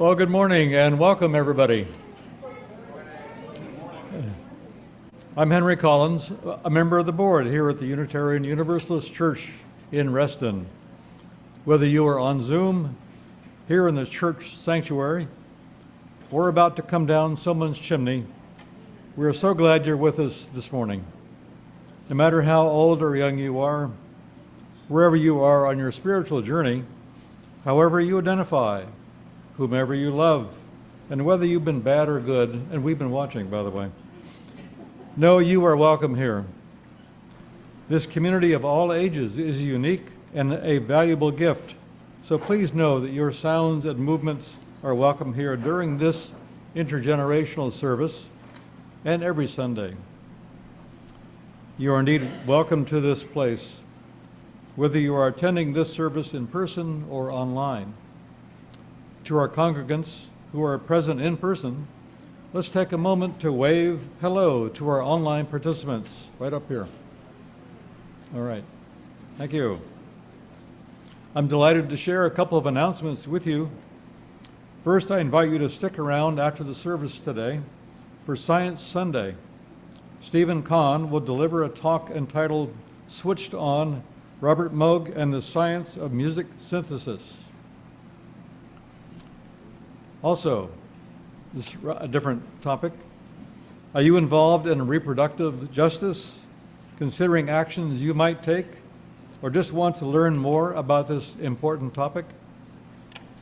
Well, good morning and welcome, everybody. I'm Henry Collins, a member of the board here at the Unitarian Universalist Church in Reston. Whether you are on Zoom, here in the church sanctuary, or about to come down someone's chimney, we are so glad you're with us this morning. No matter how old or young you are, wherever you are on your spiritual journey, however you identify, whomever you love, and whether you've been bad or good, and we've been watching, by the way, know you are welcome here. This community of all ages is unique and a valuable gift, so please know that your sounds and movements are welcome here during this intergenerational service and every Sunday. You are indeed welcome to this place, whether you are attending this service in person or online. To our congregants who are present in person, let's take a moment to wave hello to our online participants right up here. All right, thank you. I'm delighted to share a couple of announcements with you. First, I invite you to stick around after the service today for Science Sunday. Stephen Kahn will deliver a talk entitled Switched On, Robert Moog and the Science of Music Synthesis. Also, this is a different topic. Are you involved in reproductive justice, considering actions you might take, or just want to learn more about this important topic?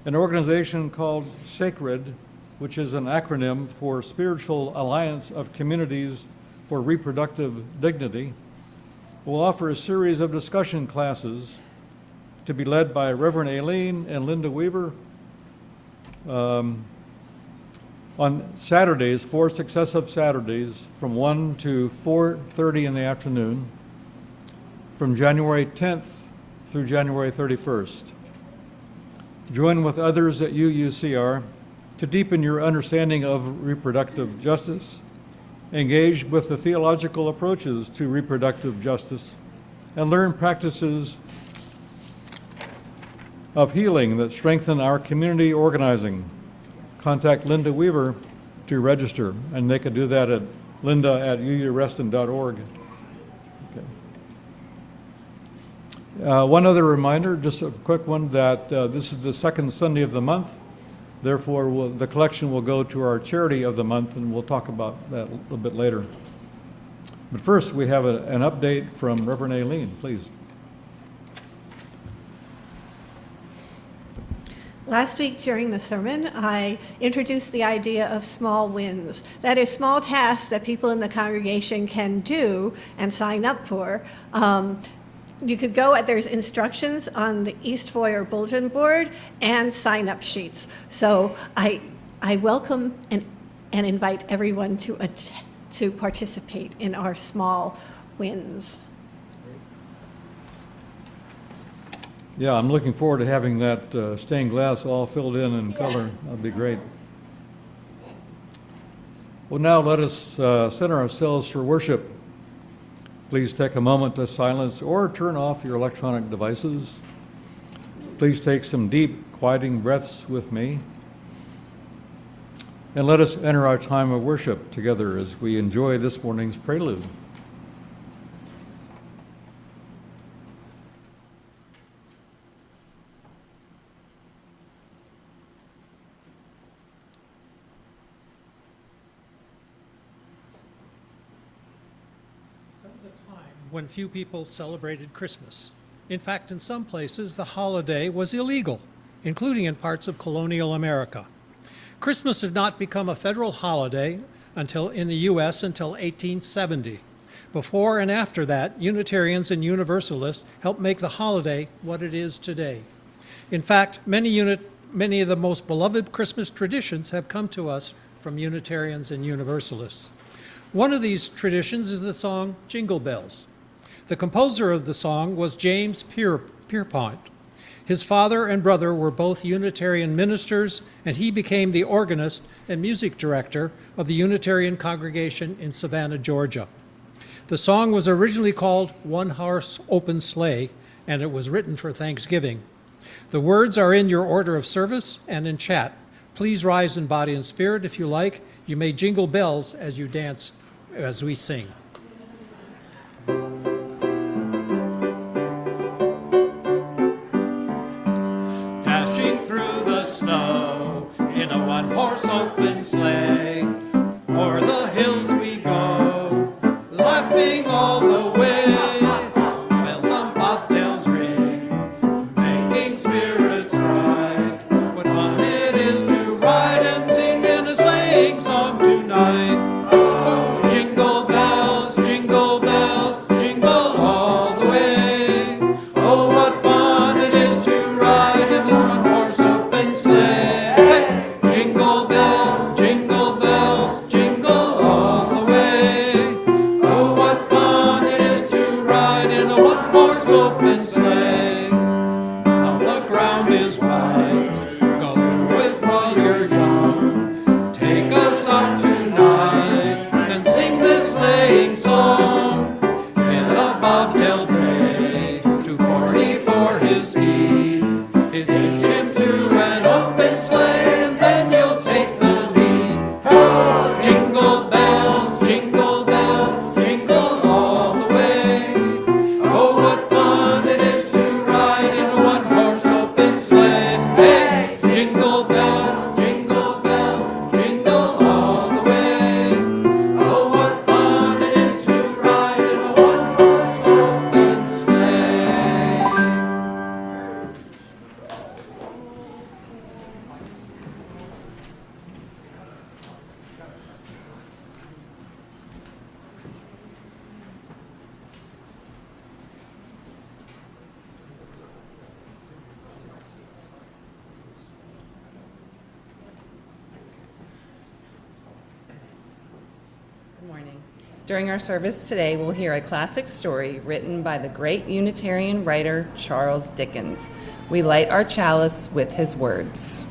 An organization called SACRED, which is an acronym for Spiritual Alliance of Communities for Reproductive Dignity, will offer a series of discussion classes to be led by Reverend Aileen and Linda Weaver on Saturdays, 4 successive Saturdays, from 1 to 4:30 in the afternoon, from January 10th through January 31st. Join with others at UUCR to deepen your understanding of reproductive justice, engage with the theological approaches to reproductive justice, and learn practices of healing that strengthen our community organizing. Contact Linda Weaver to register, and they can do that at linda@uureston.org. Okay. One other reminder, just a quick one, that this is the second Sunday of the month. Therefore, the collection will go to our charity of the month, and we'll talk about that a little bit later. But first, we have an update from Reverend Aileen, please. Last week during the sermon, I introduced the idea of small wins. That is, small tasks that people in the congregation can do and sign up for. You could go, there's instructions on the East Foyer bulletin board and sign-up sheets. So I welcome and invite everyone to participate in our small wins. Yeah, I'm looking forward to having that stained glass all filled in color. That'll be great. Well, now let us center ourselves for worship. Please take a moment to silence or turn off your electronic devices. Please take some deep, quieting breaths with me. And let us enter our time of worship together as we enjoy this morning's prelude. When few people celebrated Christmas. In fact, in some places, the holiday was illegal, including in parts of colonial America. Christmas had not become a federal holiday in the U.S. until 1870. Before and after that, Unitarians and Universalists helped make the holiday what it is today. In fact, many of the most beloved Christmas traditions have come to us from Unitarians and Universalists. One of these traditions is the song Jingle Bells. The composer of the song was James Pierpont. His father and brother were both Unitarian ministers, and he became the organist and music director of the Unitarian congregation in Savannah, Georgia. The song was originally called One Horse Open Sleigh, and it was written for Thanksgiving. The words are in your order of service and in chat. Please rise in body and spirit if you like. You may jingle bells as you dance, as we sing. Dashing through the snow in a one-horse open sleigh, o'er the hills we go, laughing all the way. Bells on bobtails ring, making spirits bright. What fun it is to ride and sing in a sleighing song tonight. Oh, jingle bells, jingle all the way. Oh, what fun it is to ride in a one-horse open sleigh. Jingle bells, jingle all the way. Oh, what fun it is to ride in a one-horse open sleigh. How the ground is white, go with while you're young. Take us out tonight and sing this sleighing song. In a bobtail bay, 240 for his speed. Hitch him to an open sleigh and then you'll take the lead. Oh, jingle bells, jingle all the way. Oh, what fun it is to ride in a one-horse open sleigh. Hey, jingle bells, jingle all the way. Oh, what fun it is to ride in a one-horse open sleigh. Good morning. During our service today, we'll hear a classic story written by the great Unitarian writer Charles Dickens. We light our chalice with his words.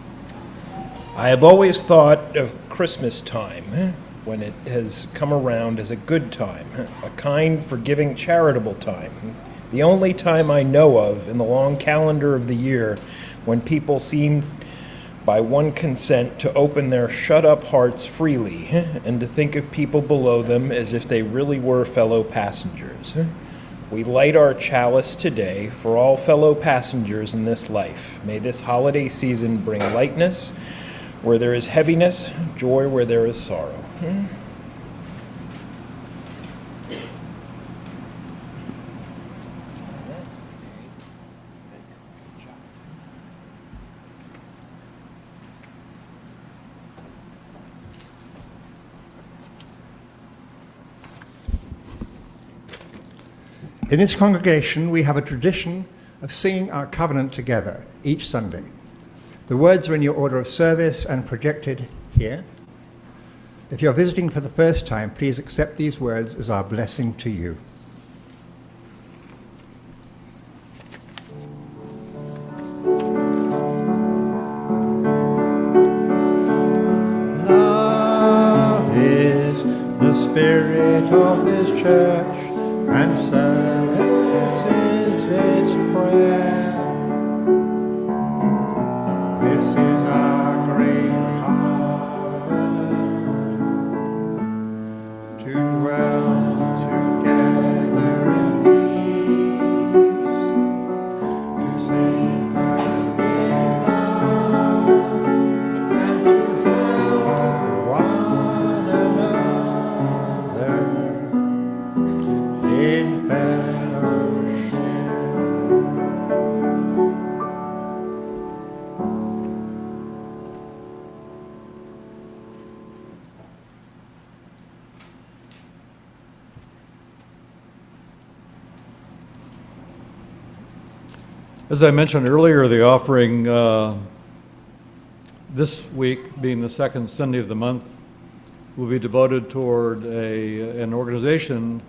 I have always thought of Christmas time, when it has come around, as a good time, a kind, forgiving, charitable time, the only time I know of in the long calendar of the year when people seem, by one consent, to open their shut-up hearts freely and to think of people below them as if they really were fellow passengers. We light our chalice today for all fellow passengers in this life. May this holiday season bring lightness where there is heaviness, joy where there is sorrow. In this congregation, we have a tradition of singing our covenant together each Sunday. The words are in your order of service and projected here. If you're visiting for the first time, please accept these words as our blessing to you. Love is the spirit of this church, and service is its prayer. This is our great covenant, to dwell together in peace, to sing as in love, and to help one another in fellowship. As I mentioned earlier, the offering this week, being the second Sunday of the month, will be devoted toward an organization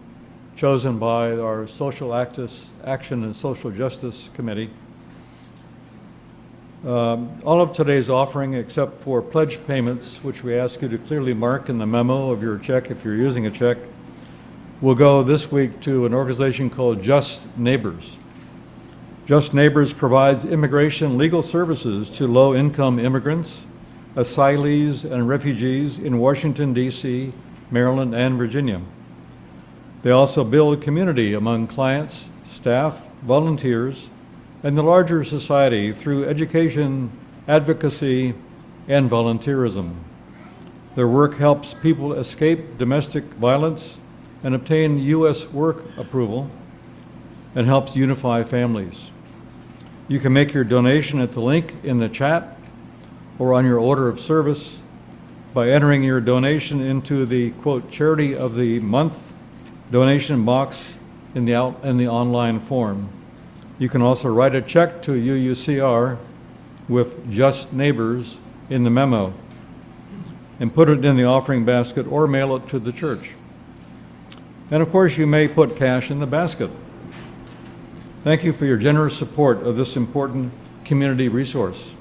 chosen by our Social Action and Social Justice Committee. All of today's offering, except for pledge payments, which we ask you to clearly mark in the memo of your check if you're using a check, will go this week to an organization called Just Neighbors. Just Neighbors provides immigration legal services to low-income immigrants asylees, and refugees in Washington, D.C., Maryland, and Virginia. They also build community among clients, staff, volunteers, and the larger society through education, advocacy, and volunteerism. Their work helps people escape domestic violence and obtain U.S. work approval, and helps unify families. You can make your donation at the link in the chat or on your order of service by entering your donation into the, quote, Charity of the Month donation box in the online form. You can also write a check to UUCR with Just Neighbors in the memo and put it in the offering basket or mail it to the church. And of course, you may put cash in the basket. Thank you for your generous support of this important community resource.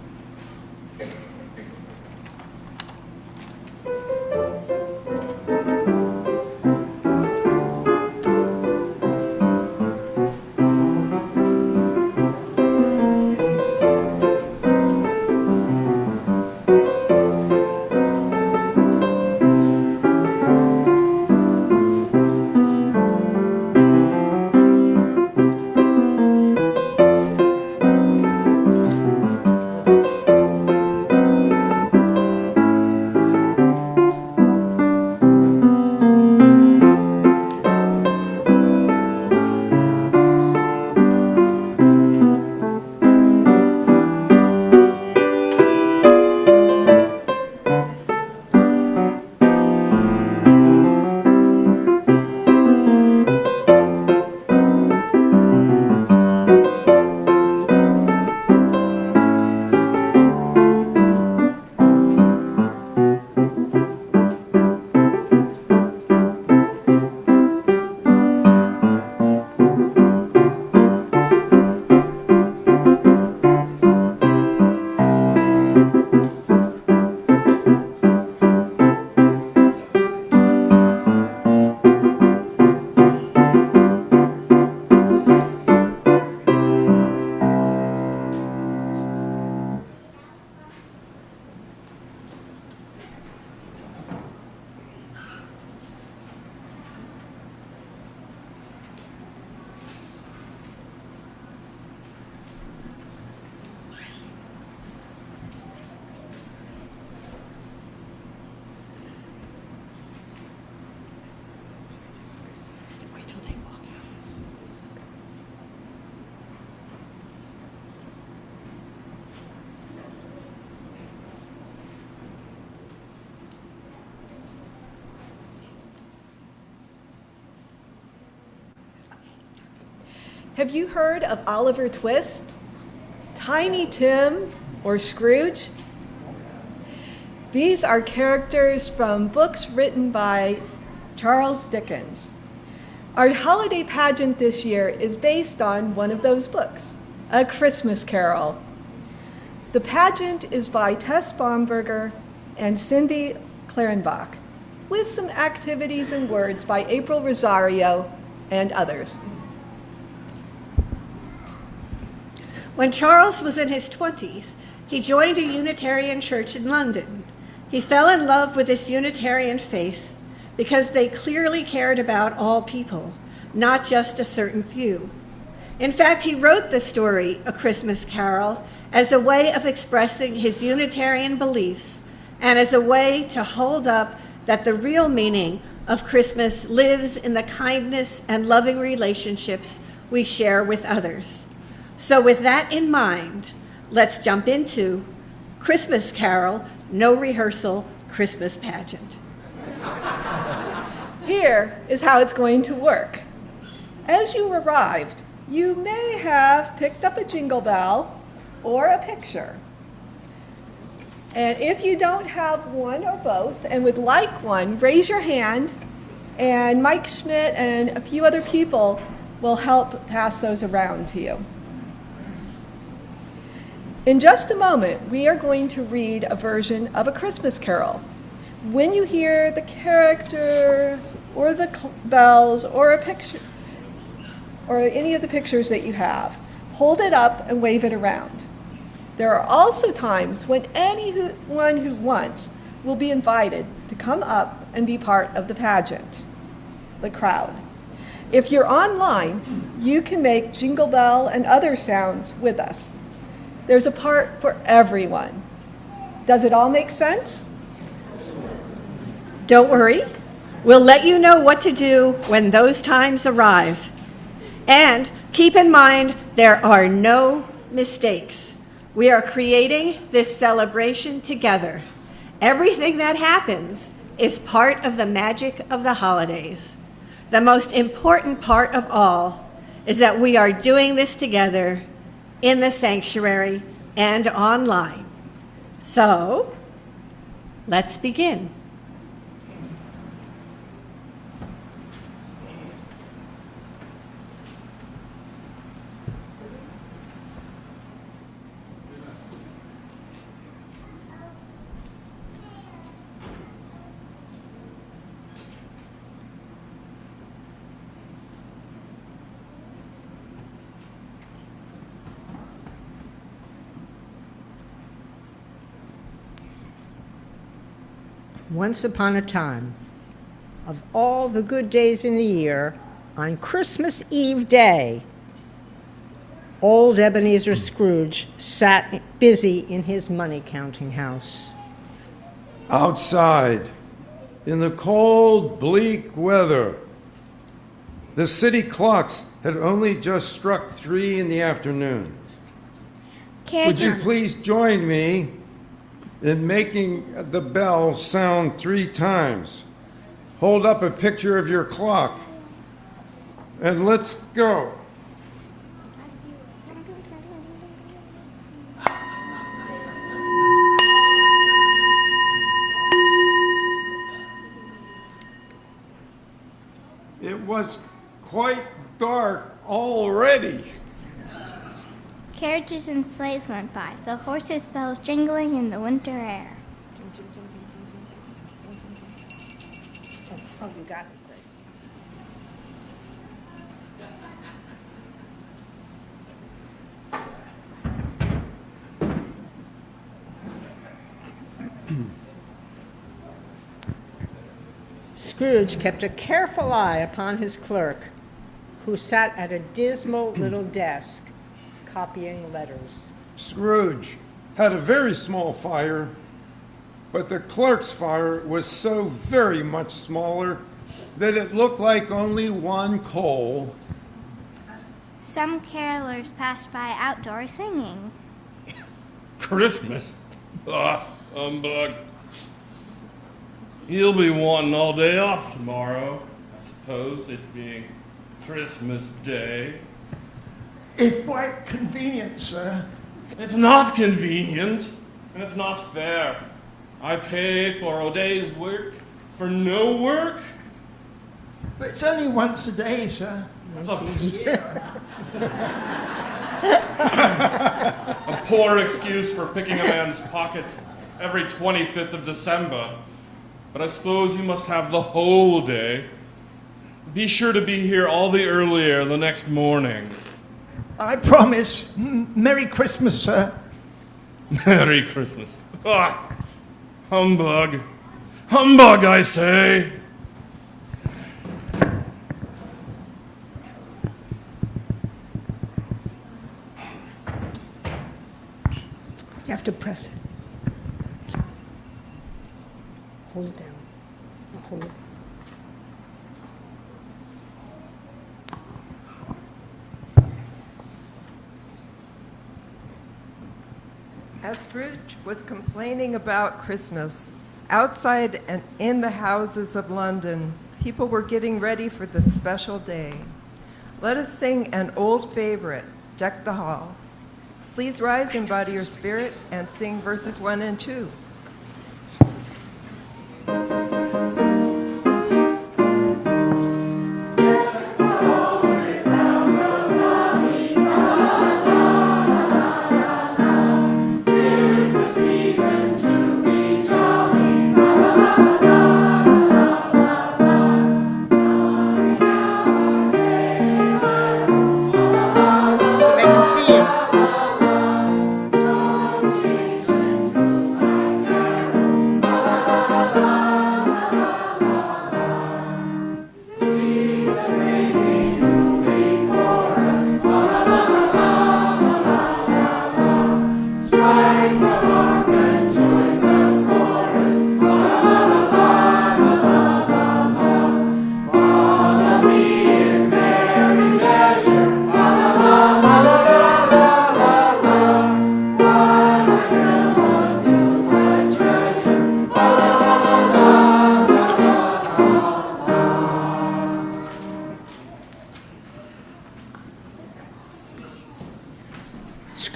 Have you heard of Oliver Twist, Tiny Tim, or Scrooge? These are characters from books written by Charles Dickens. Our holiday pageant this year is based on one of those books, A Christmas Carol. The pageant is by Tess Bomberger and Cindy Clarenbach, with some activities and words by April Rosario and others. When Charles was in his 20s, he joined a Unitarian church in London. He fell in love with this Unitarian faith because they clearly cared about all people, not just a certain few. In fact, he wrote the story, A Christmas Carol, as a way of expressing his Unitarian beliefs and as a way to hold up that the real meaning of Christmas lives in the kindness and loving relationships we share with others. So with that in mind, let's jump into Christmas Carol, No Rehearsal, Christmas Pageant. Here is how it's going to work. As you arrived, you may have picked up a jingle bell or a picture. And if you don't have one or both and would like one, raise your hand, and Mike Schmidt and a few other people will help pass those around to you. In just a moment, we are going to read a version of A Christmas Carol. When you hear the character or the bells or a picture or any of the pictures that you have, hold it up and wave it around. There are also times when anyone who wants will be invited to come up and be part of the pageant, the crowd. If you're online, you can make jingle bell and other sounds with us. There's a part for everyone. Does it all make sense? Don't worry. We'll let you know what to do when those times arrive. And keep in mind, there are no mistakes. We are creating this celebration together. Everything that happens is part of the magic of the holidays. The most important part of all is that we are doing this together in the sanctuary and online. So, let's begin. Once upon a time, of all the good days in the year, on Christmas Eve day, old Ebenezer Scrooge sat busy in his money-counting house. Outside, in the cold, bleak weather, the city clocks had only just struck 3 in the afternoon. Would you please join me in making the bell sound 3 times? Hold up a picture of your clock, and let's go. It was quite dark already. Carriages and sleighs went by, the horses' bells jingling in the winter air. Oh, you got it. Great. Scrooge kept a careful eye upon his clerk, who sat at a dismal little desk, copying letters. Scrooge had a very small fire, but the clerk's fire was so very much smaller that it looked like only one coal. Some carolers passed by outdoors singing. Christmas? Ah, humbug. He'll be wanting all day off tomorrow, I suppose, it being Christmas Day. If quite convenient, sir. It's not convenient, and it's not fair. I pay for a day's work for no work. But it's only once a day, sir. That's a poor excuse for picking a man's pockets every 25th of December. But I suppose you must have the whole day. Be sure to be here all the earlier the next morning. I promise. Merry Christmas, sir. Merry Christmas. Ah, humbug. Humbug, I say. You have to press it. Hold it down. Hold it. As Scrooge was complaining about Christmas, outside and in the houses of London, people were getting ready for the special day. Let us sing an old favorite, Deck the Hall. Please rise in body or spirit and sing verses 1 and 2.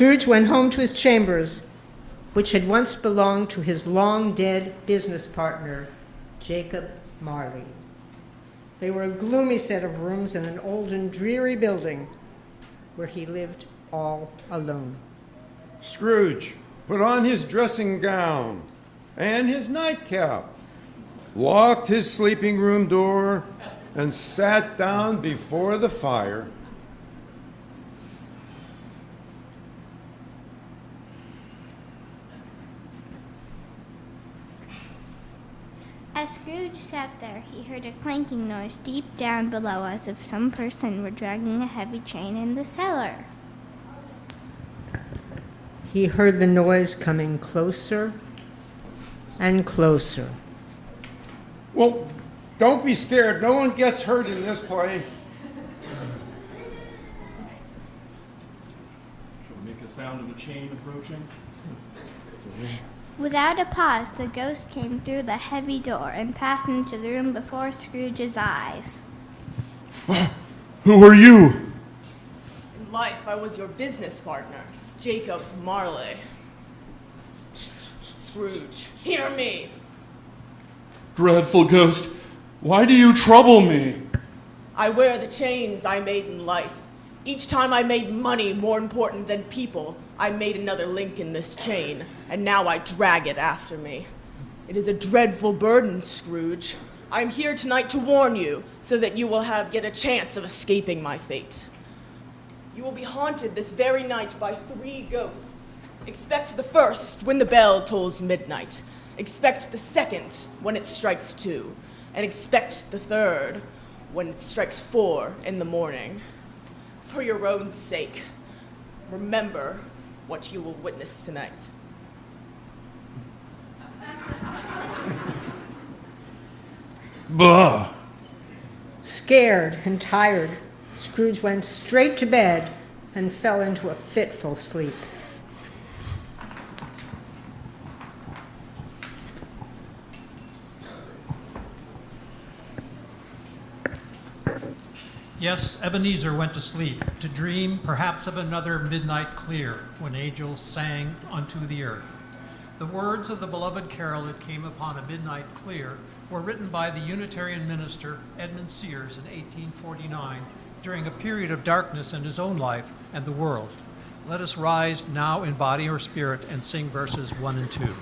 Scrooge went home to his chambers, which had once belonged to his long-dead business partner, Jacob Marley. They were a gloomy set of rooms in an old and dreary building where he lived all alone. Scrooge put on his dressing gown and his nightcap, locked his sleeping room door, and sat down before the fire. As Scrooge sat there, he heard a clanking noise deep down below, as if some person were dragging a heavy chain in the cellar. He heard the noise coming closer and closer. Well, don't be scared. No one gets hurt in this place. Shall we make a sound of a chain approaching? Without a pause, the ghost came through the heavy door and passed into the room before Scrooge's eyes. Who are you? In life, I was your business partner, Jacob Marley. Scrooge, hear me. Dreadful ghost, why do you trouble me? I wear the chains I made in life. Each time I made money more important than people, I made another link in this chain, and now I drag it after me. It is a dreadful burden, Scrooge. I am here tonight to warn you, so that you will get a chance of escaping my fate. You will be haunted this very night by 3 ghosts. Expect the first when the bell tolls midnight. Expect the second when it strikes 2. And expect the third when it strikes 4 in the morning. For your own sake, remember what you will witness tonight. Bah! Scared and tired, Scrooge went straight to bed and fell into a fitful sleep. Yes, Ebenezer went to sleep, to dream perhaps of another midnight clear, when angels sang unto the earth. The words of the beloved carol, "It Came Upon a Midnight Clear," were written by the Unitarian minister Edmund Sears in 1849, during a period of darkness in his own life and the world. Let us rise now in body or spirit and sing verses 1 and 2.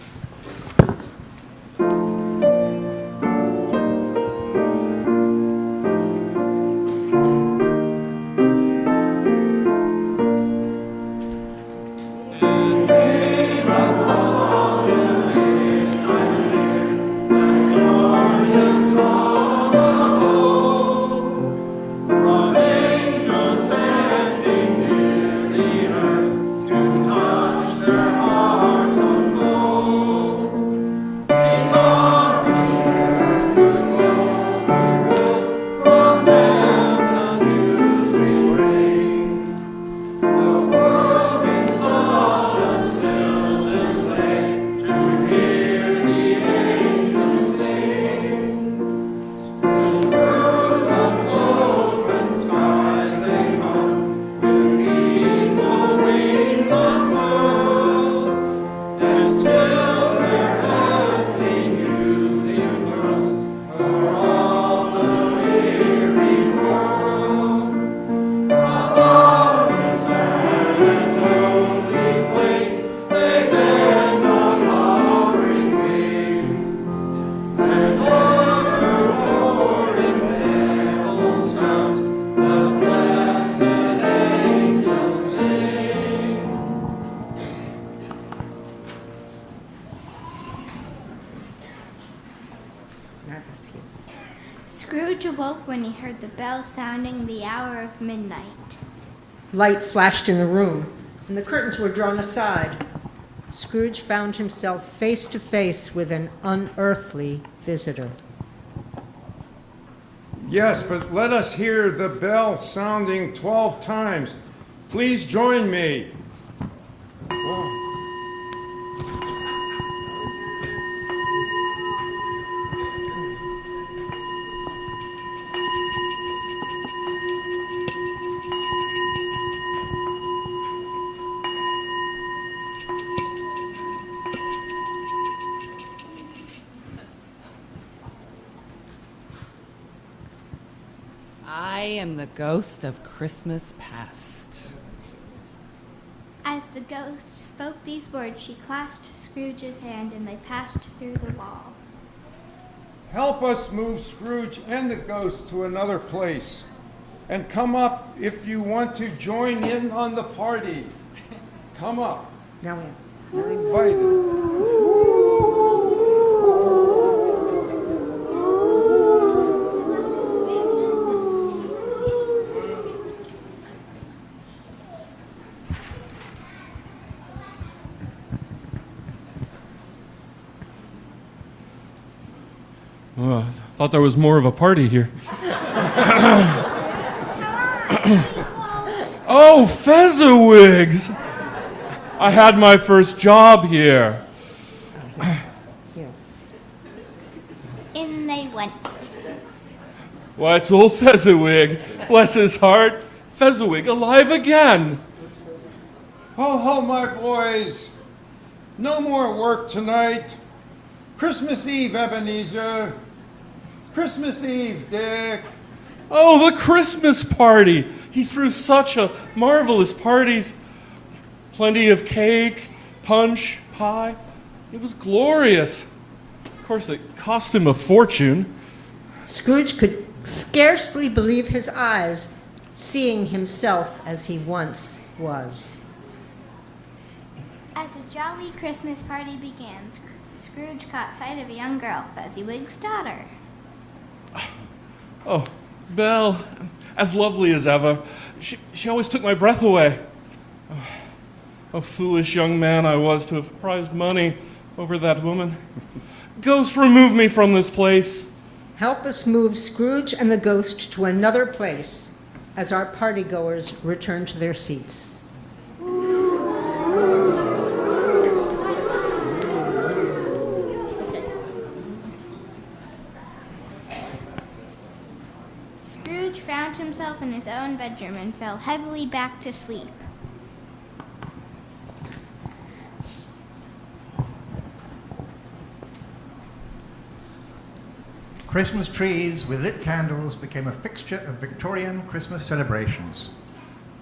Scrooge awoke when he heard the bell sounding the hour of midnight. Light flashed in the room, and the curtains were drawn aside. Scrooge found himself face to face with an unearthly visitor. Yes, but let us hear the bell sounding 12 times. Please join me. I am the ghost of Christmas past. As the ghost spoke these words, she clasped Scrooge's hand and they passed through the wall. Help us move Scrooge and the ghost to another place. And come up if you want to join in on the party. Come up. Now You're invited. I thought there was more of a party here. Oh, Fezziwigs! I had my first job here. In they went. Why, it's old Fezziwig. Bless his heart. Fezziwig alive again. Ho, ho, my boys. No more work tonight. Christmas Eve, Ebenezer. Christmas Eve, Dick. Oh, the Christmas party. He threw such a marvelous parties. Plenty of cake, punch, pie. It was glorious. Of course, it cost him a fortune. Scrooge could scarcely believe his eyes, seeing himself as he once was. As a jolly Christmas party began, Scrooge caught sight of a young girl, Fezziwig's daughter. Oh, Belle, as lovely as ever. She always took my breath away. Oh, foolish young man I was to have prized money over that woman. Ghost, remove me from this place. Help us move Scrooge and the ghost to another place as our partygoers return to their seats. Scrooge found himself in his own bedroom and fell heavily back to sleep. Christmas trees with lit candles became a fixture of Victorian Christmas celebrations.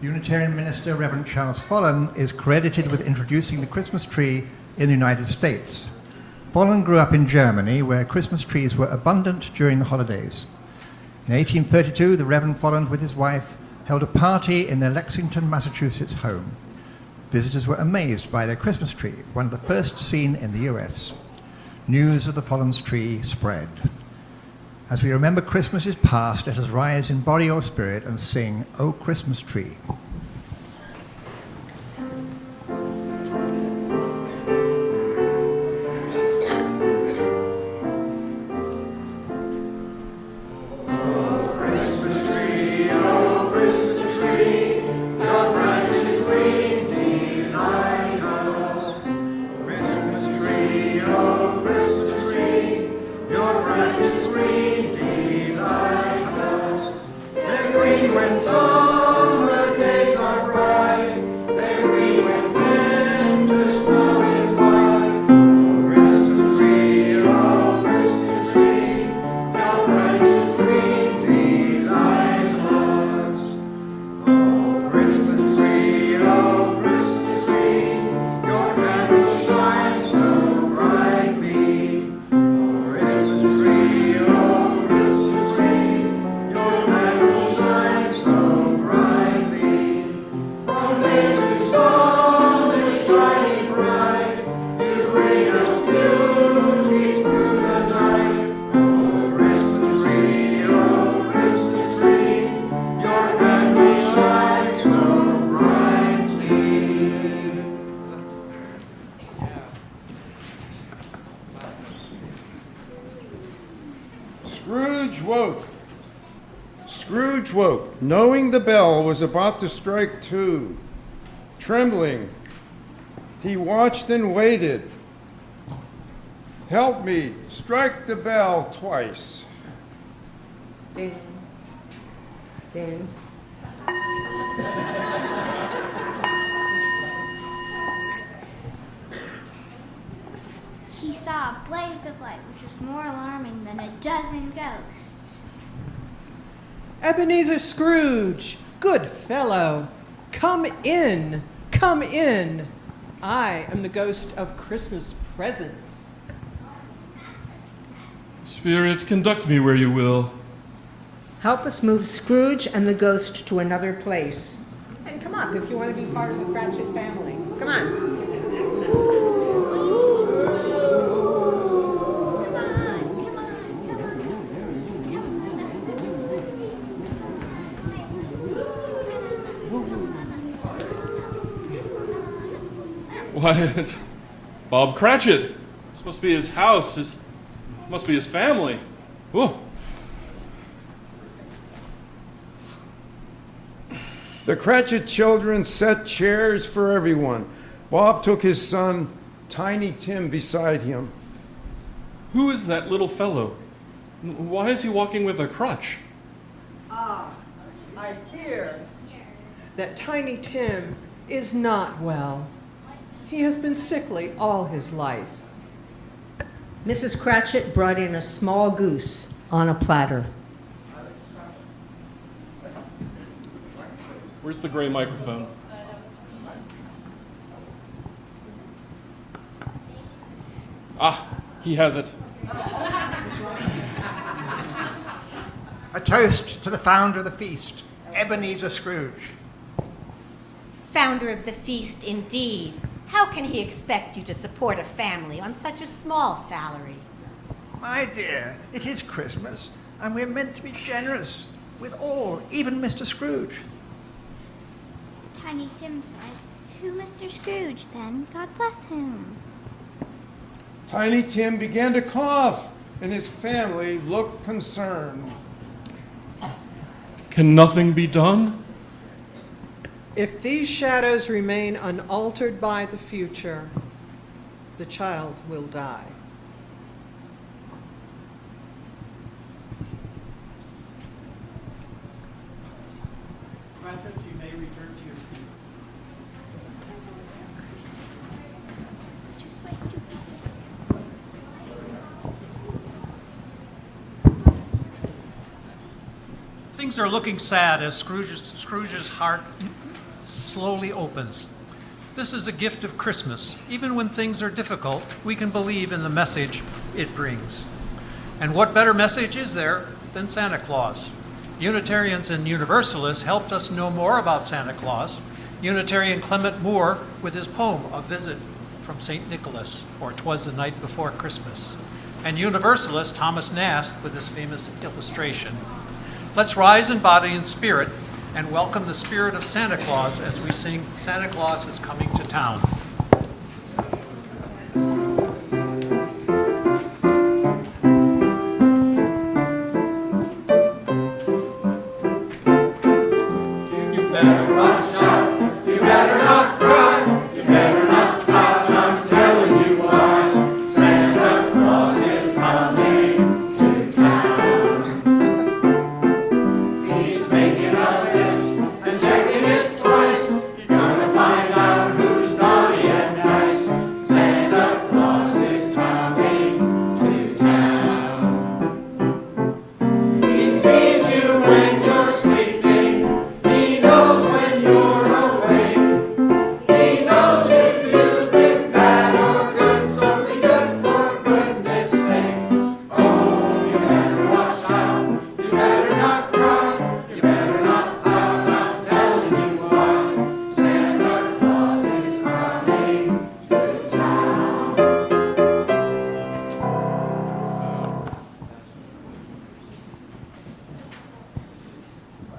Unitarian minister Reverend Charles Follen is credited with introducing the Christmas tree in the United States. Follen grew up in Germany, where Christmas trees were abundant during the holidays. In 1832, the Reverend Follen, with his wife, held a party in their Lexington, Massachusetts home. Visitors were amazed by their Christmas tree, one of the first seen in the US. News of the Follen's tree spread. As we remember Christmas is past, let us rise in body or spirit and sing, O Christmas Tree. Scrooge woke, knowing the bell was about to strike 2. Trembling, he watched and waited. Help me, strike the bell twice. Ding. Ding. He saw a blaze of light, which was more alarming than a dozen ghosts. Ebenezer Scrooge, good fellow, come in, come in. I am the ghost of Christmas present. Spirits, conduct me where you will. Help us move Scrooge and the ghost to another place. And come up if you want to be part of the Cratchit family. Come on. Why, Bob Cratchit. This must be his house. Must be his family. Whoa. The Cratchit children set chairs for everyone. Bob took his son, Tiny Tim, beside him. Who is that little fellow? Why is he walking with a crutch? Ah, I hear that Tiny Tim is not well. He has been sickly all his life. Mrs. Cratchit brought in a small goose on a platter. Where's the gray microphone? Ah, he has it. A toast to the founder of the feast, Ebenezer Scrooge. Founder of the feast, indeed. How can he expect you to support a family on such a small salary? My dear, it is Christmas, and we're meant to be generous with all, even Mr. Scrooge. Tiny Tim said, "To Mr. Scrooge, then. God bless him." Tiny Tim began to cough, and his family looked concerned. Can nothing be done? If these shadows remain unaltered by the future, the child will die. Cratchit, you may return to your seat. Things are looking sad as Scrooge's heart slowly opens. This is a gift of Christmas. Even when things are difficult, we can believe in the message it brings. And what better message is there than Santa Claus? Unitarians and Universalists helped us know more about Santa Claus. Unitarian Clement Moore with his poem, A Visit from St. Nicholas, or 'Twas the Night Before Christmas. And Universalist Thomas Nast with his famous illustration. Let's rise in body and spirit and welcome the spirit of Santa Claus as we sing Santa Claus is Coming to Town.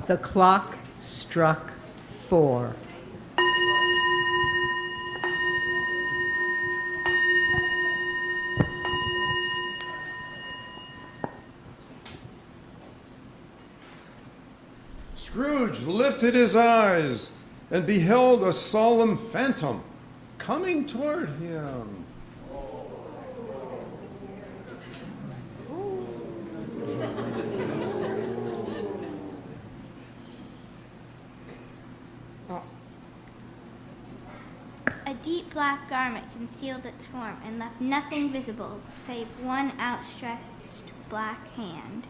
The clock struck 4. Scrooge lifted his eyes and beheld a solemn phantom coming toward him. A deep black garment concealed its form and left nothing visible save one outstretched black hand.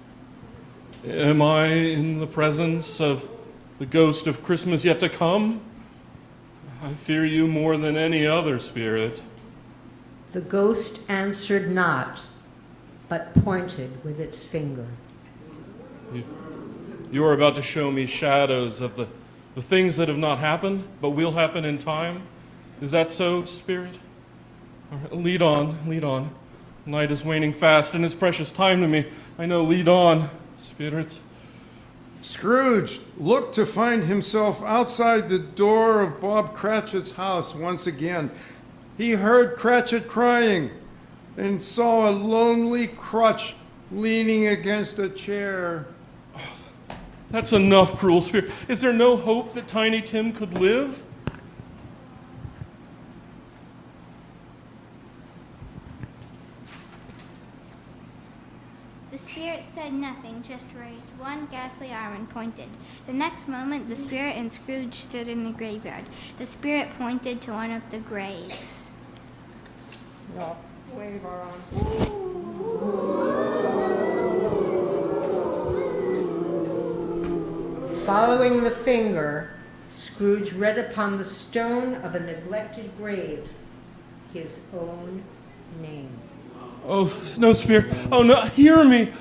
Am I in the presence of the ghost of Christmas yet to come? I fear you more than any other spirit. The ghost answered not, but pointed with its finger. You are about to show me shadows of the things that have not happened, but will happen in time. Is that so, spirit? All right, lead on, lead on. Night is waning fast, and it's precious time to me. I know, lead on, spirits. Scrooge looked to find himself outside the door of Bob Cratchit's house once again. He heard Cratchit crying and saw a lonely crutch leaning against a chair. That's enough, cruel spirit. Is there no hope that Tiny Tim could live? The spirit said nothing, just raised one ghastly arm and pointed. The next moment, the spirit and Scrooge stood in the graveyard. The spirit pointed to one of the graves. No, wave our arms. Following the finger, Scrooge read upon the stone of a neglected grave his own name. Oh, no, spirit. Oh, no, hear me.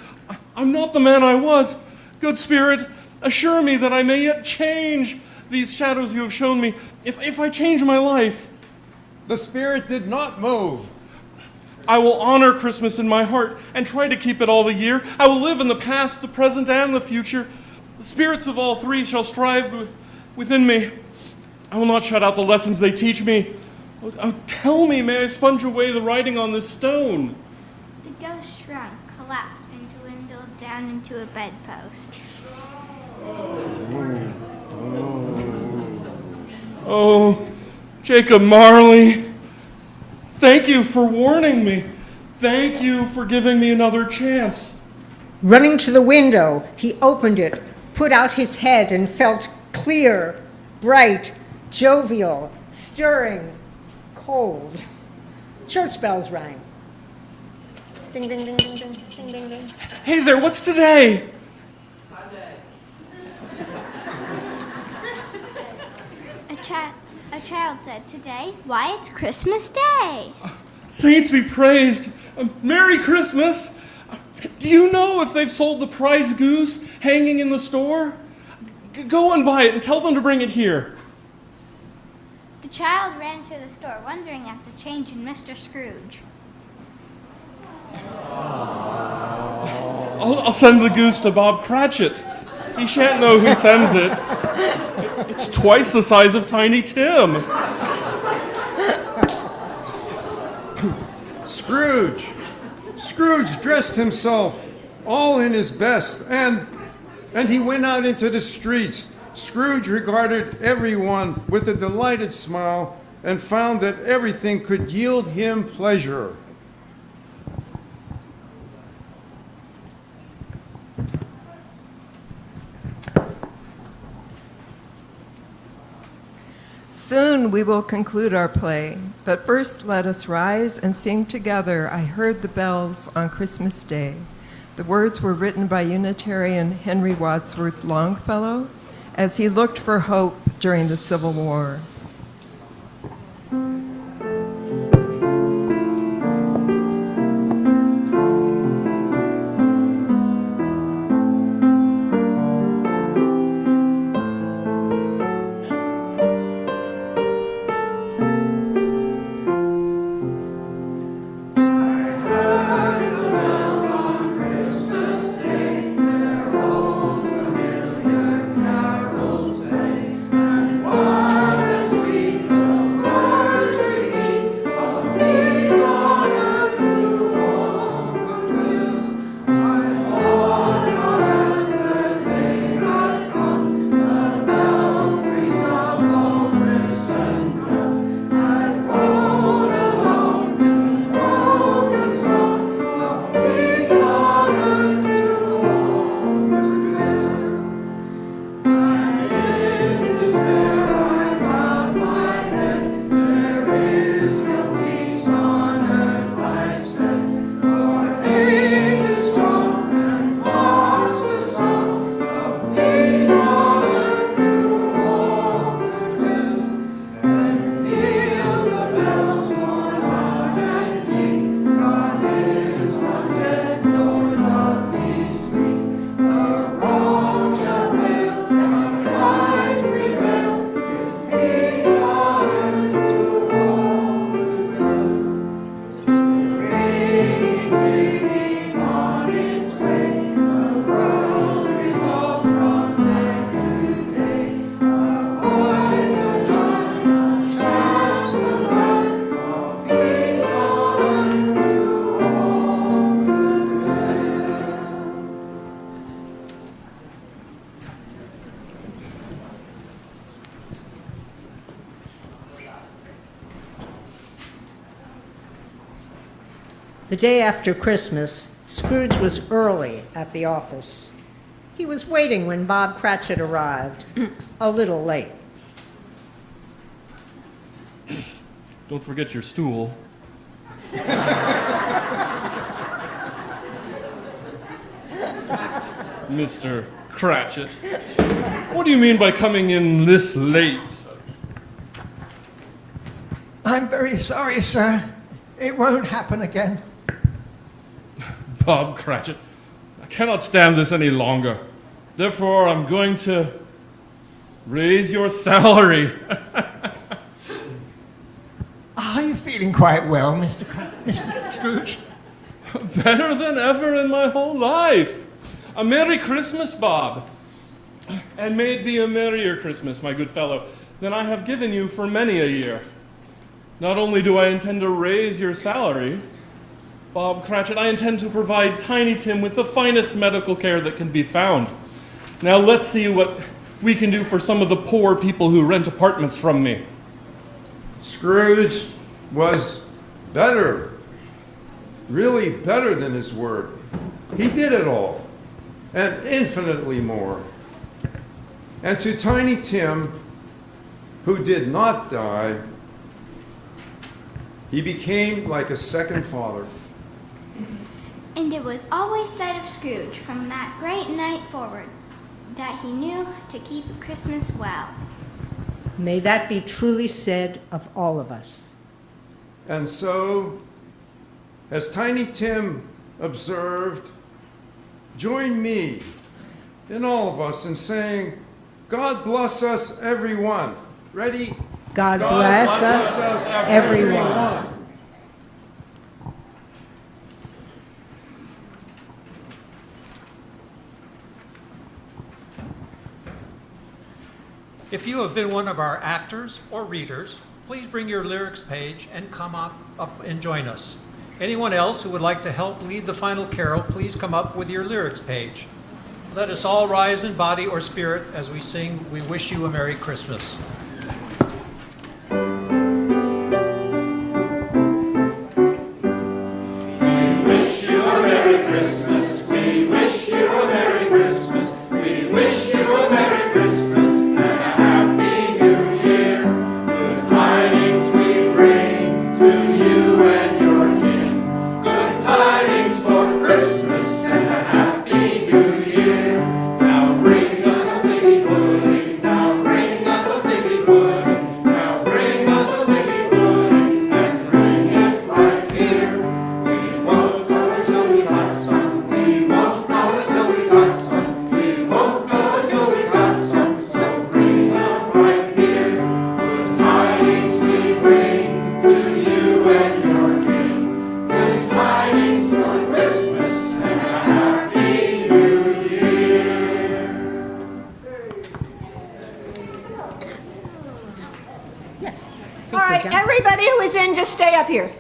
I'm not the man I was. Good spirit, assure me that I may yet change these shadows you have shown me, if I change my life. The spirit did not move. I will honor Christmas in my heart and try to keep it all the year. I will live in the past, the present, and the future. The spirits of all three shall strive within me. I will not shut out the lessons they teach me. Oh, tell me, may I sponge away the writing on this stone? The ghost shrunk, collapsed, and dwindled down into a bedpost. Oh, Jacob Marley, thank you for warning me. Thank you for giving me another chance. Running to the window, he opened it, put out his head, and felt clear, bright, jovial, stirring, cold. Church bells rang. Ding, ding, ding, ding, ding, ding, ding, ding. Hey there, what's today? A child said today, why, it's Christmas Day. Saints be praised. Merry Christmas. Do you know if they've sold the prize goose hanging in the store? Go and buy it and tell them to bring it here. The child ran to the store, wondering at the change in Mr. Scrooge. I'll send the goose to Bob Cratchit. He shan't know who sends it. It's twice the size of Tiny Tim. Scrooge dressed himself all in his best, and he went out into the streets. Scrooge regarded everyone with a delighted smile and found that everything could yield him pleasure. Soon we will conclude our play, but first let us rise and sing together, I Heard the Bells on Christmas Day. The words were written by Unitarian Henry Wadsworth Longfellow as he looked for hope during the Civil War. What The day after Christmas, Scrooge was early at the office. He was waiting when Bob Cratchit arrived, a little late. Don't forget your stool. Mr. Cratchit, what do you mean by coming in this late? I'm very sorry, sir. It won't happen again. Bob Cratchit, I cannot stand this any longer. Therefore, I'm going to raise your salary. Are you feeling quite well, Mr. Scrooge? Better than ever in my whole life. A Merry Christmas, Bob. And may it be a merrier Christmas, my good fellow, than I have given you for many a year. Not only do I intend to raise your salary, Bob Cratchit, I intend to provide Tiny Tim with the finest medical care that can be found. Now let's see what we can do for some of the poor people who rent apartments from me. Scrooge was better, really better than his word. He did it all, and infinitely more. And to Tiny Tim, who did not die, he became like a second father. And it was always said of Scrooge from that great night forward that he knew to keep Christmas well. May that be truly said of all of us. And so, as Tiny Tim observed, join me and all of us in saying, God bless us, everyone. Ready? God bless us, everyone. If you have been one of our actors or readers, please bring your lyrics page and come up and join us. Anyone else who would like to help lead the final carol, please come up with your lyrics page. Let us all rise in body or spirit as we sing, "We Wish You a Merry Christmas."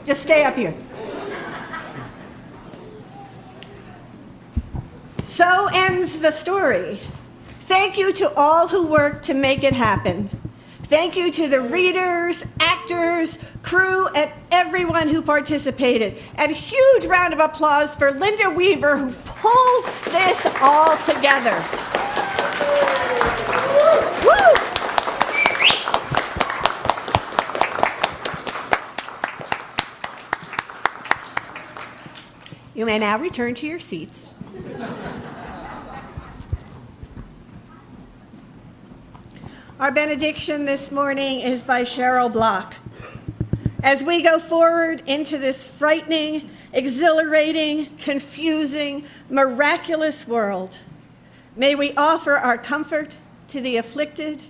Just stay up here. So ends the story. Thank you to all who worked to make it happen. Thank you to the readers, actors, crew, and everyone who participated. And huge round of applause for Linda Weaver, who pulled this all together. Woo! You may now return to your seats. Our benediction this morning is by Cheryl Block. As we go forward into this frightening, exhilarating, confusing, miraculous world, may we offer our comfort to the afflicted,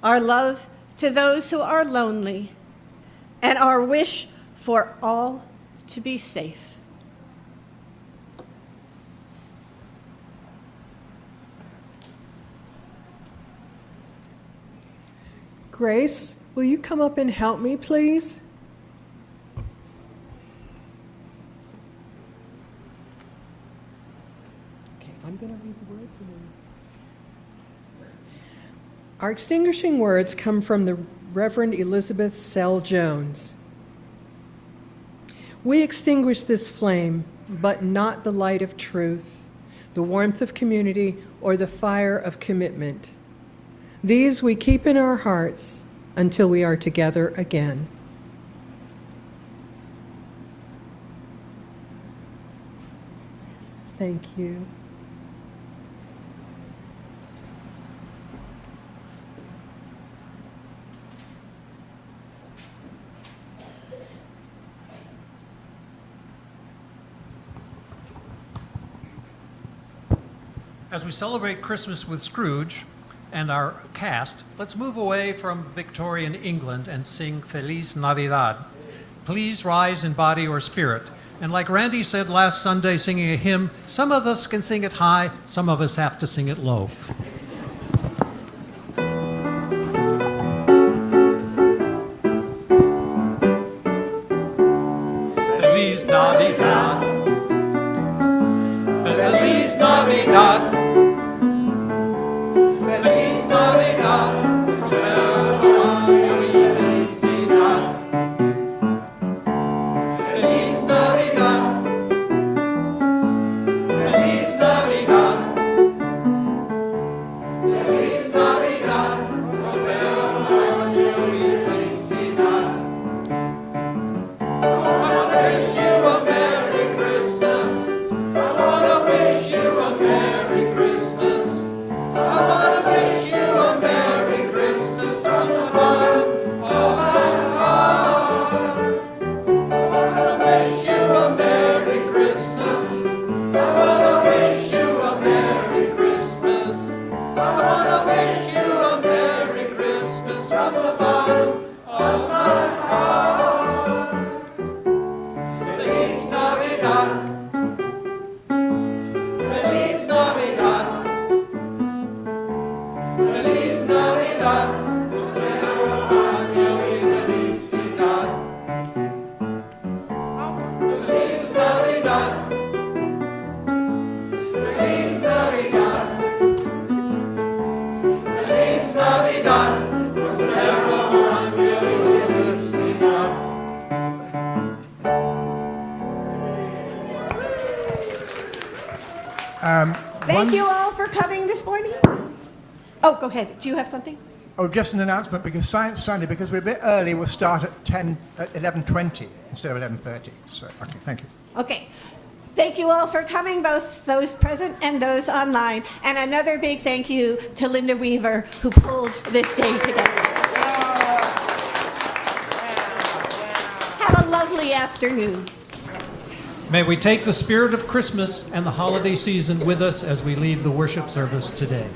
our love to those who are lonely, and our wish for all to be safe. Grace, will you come up and help me, please? Okay, I'm going to read the words. Our extinguishing words come from the Reverend Elizabeth Sell Jones. We extinguish this flame, but not the light of truth, the warmth of community, or the fire of commitment. These we keep in our hearts until we are together again. Thank you. As we celebrate Christmas with Scrooge and our cast, let's move away from Victorian England and sing Feliz Navidad. Please rise in body or spirit. And like Randy said last Sunday singing a hymn, some of us can sing it high, some of us have to sing it low. Feliz Navidad. Feliz Navidad. Feliz Navidad. Thank you all for coming this morning. Oh, go ahead. Do you have something? Oh, just an announcement, because Science Sunday, because we're a bit early, we'll start at 11:20 instead of 11:30. So, okay, thank you. Okay. Thank you all for coming, both those present and those online. And another big thank you to Linda Weaver, who pulled this day together. Have a lovely afternoon. May we take the spirit of Christmas and the holiday season with us as we leave the worship service today.